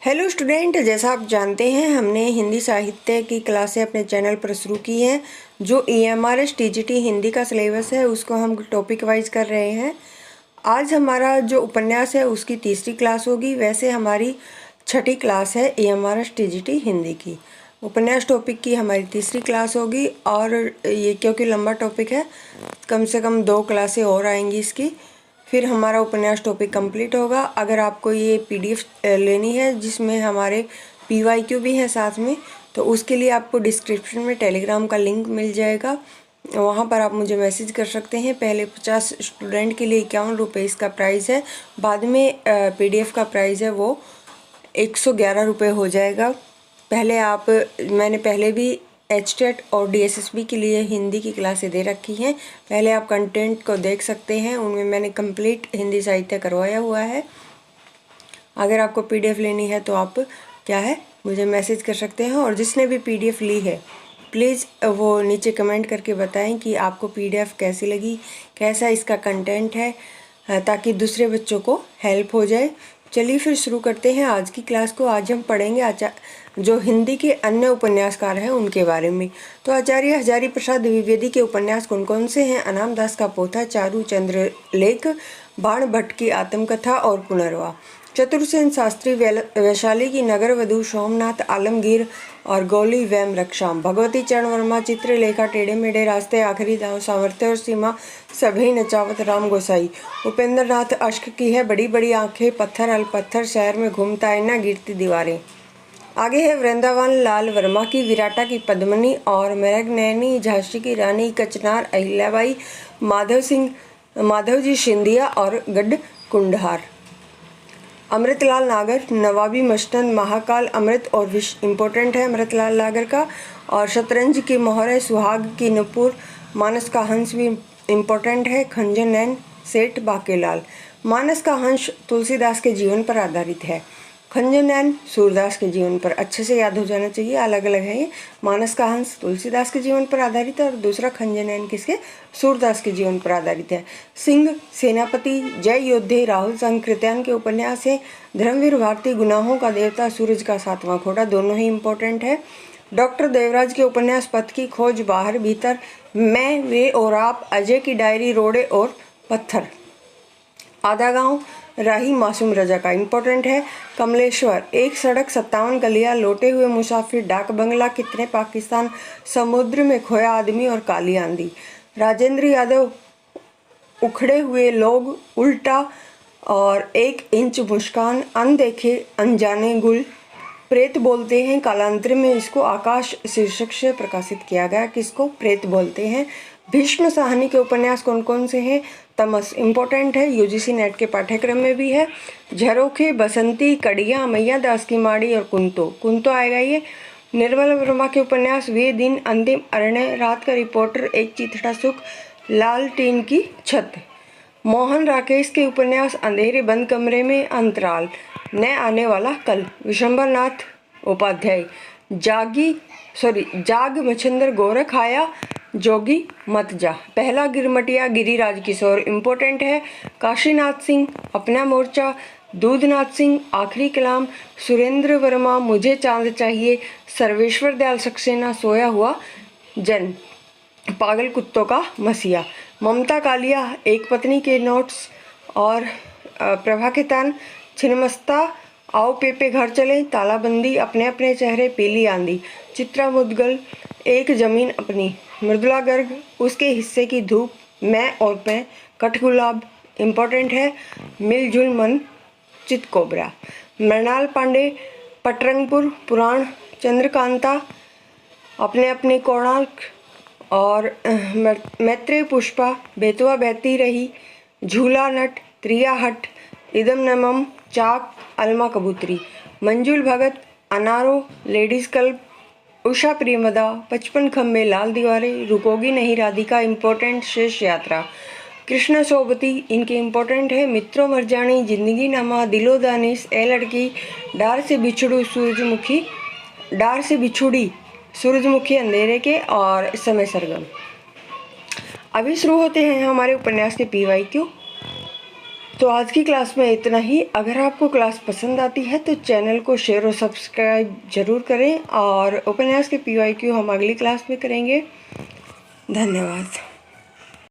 Hello student, जैसा आप जानते हैं हमने हिंदी साहित्य की क्लासें अपने चैनल पर शुरू की हैं। जो EMRS TGT हिंदी का सिलेबस है उसको हम टॉपिक वाइज कर रहे हैं। आज हमारा जो उपन्यास है उसकी तीसरी क्लास होगी। वैसे हमारी छठी क्लास है EMRS TGT हिंदी की। उपन्यास टॉपिक की हमारी तीसरी क्लास होगी और ये क्योंकि लंबा टॉपिक है, कम से कम 2 क्लासें और आएंगी इसकी, फिर हमारा उपन्यास टॉपिक कंप्लीट होगा। अगर आपको ये PDF लेनी है जिसमें हमारे PYQ भी हैं साथ में, तो उसके लिए आपको डिस्क्रिप्शन में टेलीग्राम का लिंक मिल जाएगा, वहाँ पर आप मुझे मैसेज कर सकते हैं। पहले 50 स्टूडेंट के लिए 51 रुपये इसका प्राइस है, बाद में PDF का प्राइस है वो 111 रुपये हो जाएगा। मैंने पहले भी HTET और DSSB के लिए हिंदी की क्लासें दे रखी हैं, पहले आप कंटेंट को देख सकते हैं, उनमें मैंने कंप्लीट हिंदी साहित्य करवाया हुआ है। अगर आपको PDF लेनी है तो आप मुझे मैसेज कर सकते हैं। और जिसने भी PDF ली है प्लीज़ वो नीचे कमेंट करके बताएं कि आपको PDF कैसी लगी, कैसा इसका कंटेंट है, ताकि दूसरे बच्चों को हेल्प हो जाए। चलिए फिर शुरू करते हैं आज की क्लास को। आज हम पढ़ेंगे जो हिंदी के अन्य उपन्यासकार हैं उनके बारे में। तो आचार्य हजारी प्रसाद द्विवेदी के उपन्यास कौन कौन से हैं? अनाम दास का पोथा, चारू चंद्रलेख, बाण भट्ट की आत्मकथा और पुनर्वा, चतुरसेन शास्त्री वैशाली की नगर वधू, सोमनाथ आलमगीर और गौली वैम रक्षाम, भगवती चरण वर्मा चित्रलेखा, टेढ़े मेढ़े रास्ते, आखिरी दाव, सामर्थ्य और सीमा, सभी नचावत, राम गोसाई, उपेंद्र नाथ अश्क की है बड़ी बड़ी आंखें, पत्थर अल पत्थर, शहर में घूमता है ना गिरती दीवारें। आगे है वृंदावन लाल वर्मा की विराटा की पद्मनी और मृगनयनी, झांसी की रानी, कचनार, अहिल्याबाई, माधवजी सिंधिया और गढ़ कुंडहार। अमृतलाल नागर, नवाबी मस्टन, महाकाल, अमृत और विष इम्पोर्टेंट है अमृतलाल नागर का, और शतरंज की मोहर है, सुहाग की नुपुर, मानस का हंस भी इम्पोर्टेंट है, खंजन नैन, सेठ बाकेलाल। मानस का हंस तुलसीदास के जीवन पर आधारित है, खंजन नैन सूरदास के जीवन पर। अच्छे से याद हो जाना चाहिए, अलग अलग है ये। मानस का हंस तुलसीदास के जीवन पर आधारित है और दूसरा खंजन नैन किसके? सूरदास के जीवन पर आधारित है। सिंह सेनापति, जय योद्धे राहुल संकृत्यान के उपन्यास है। धर्मवीर भारती, गुनाहों का देवता, सूरज का 7वां घोड़ा, दोनों ही इम्पोर्टेंट है। डॉक्टर देवराज के उपन्यास पथ की खोज, बाहर भीतर, मैं, वे और आप, अजय की डायरी, रोड़े और पत्थर, आधा गांव, राही मासूम रजा का इम्पोर्टेंट है। कमलेश्वर, एक सड़क, 57 गलियां, लौटे हुए मुसाफिर, डाक बंगला, कितने पाकिस्तान, समुद्र में खोया आदमी और काली आंधी। राजेंद्र यादव, उखड़े हुए लोग, उल्टा और 1 इंच मुस्कान, अनदेखे अनजाने गुल, प्रेत बोलते हैं, कालांतर में इसको आकाश शीर्षक से प्रकाशित किया गया। किसको? प्रेत बोलते हैं। भीष्म साहनी के उपन्यास कौन कौन से हैं? तमस इम्पोर्टेंट है, UGC नेट के पाठ्यक्रम में भी है। झरोखे, बसंती, कड़िया, मैया दास की माड़ी और कुंतो आएगा ये। निर्मल वर्मा के उपन्यास वे दिन, अंतिम अरण्य, रात का रिपोर्टर, एक चिथड़ा सुख, लाल टीन की छत। मोहन राकेश के उपन्यास अंधेरे बंद कमरे में, अंतराल, न आने वाला कल। विशंबर नाथ उपाध्याय, जाग मच्छंदर गोरख आया, जोगी मत जा। पहला गिरमटिया, गिरिराज किशोर इम्पोर्टेंट है। काशीनाथ सिंह, अपना मोर्चा, दूधनाथ सिंह, आखिरी कलाम, सुरेंद्र वर्मा, मुझे चांद चाहिए, सर्वेश्वर दयाल सक्सेना, सोया हुआ जन, पागल कुत्तों का मसीहा। ममता कालिया, एक पत्नी के नोट्स और प्रभा खेतान, छिन्नमस्ता, आओ पेपे घर चले, तालाबंदी, अपने अपने चेहरे, पीली आंधी। चित्रा मुदगल, एक जमीन अपनी। मृदुला गर्ग, उसके हिस्से की धूप, मैं और मैं, कठगुलाब इम्पोर्टेंट है। मिलजुल मन, चितकोबरा। मृणाल पांडे, पटरंगपुर पुराण, चंद्रकांता, अपने अपने कोणार्क और मैत्रेय पुष्पा, बेतुआ बहती रही, झूला नट, त्रिया हट, इदम नमम, चाक, अलमा कबूतरी। मंजुल भगत, अनारो, लेडीज क्लब, उषा प्रियमदा, 55 खम्बे, लाल दीवारें, रुकोगी नहीं राधिका इम्पोर्टेंट, शेष यात्रा। कृष्ण सोबती, इनके इम्पोर्टेंट है। मित्रों मरजानी, जिंदगी नामा, दिलो दानिश, ए लड़की, डार से बिछुड़ी सूरजमुखी, अंधेरे के और समय सरगम। अभी शुरू होते हैं हमारे उपन्यास के PYQ। तो आज की क्लास में इतना ही। अगर आपको क्लास पसंद आती है तो चैनल को शेयर और सब्सक्राइब ज़रूर करें, और ओपन हाउस के PYQ हम अगली क्लास में करेंगे। धन्यवाद।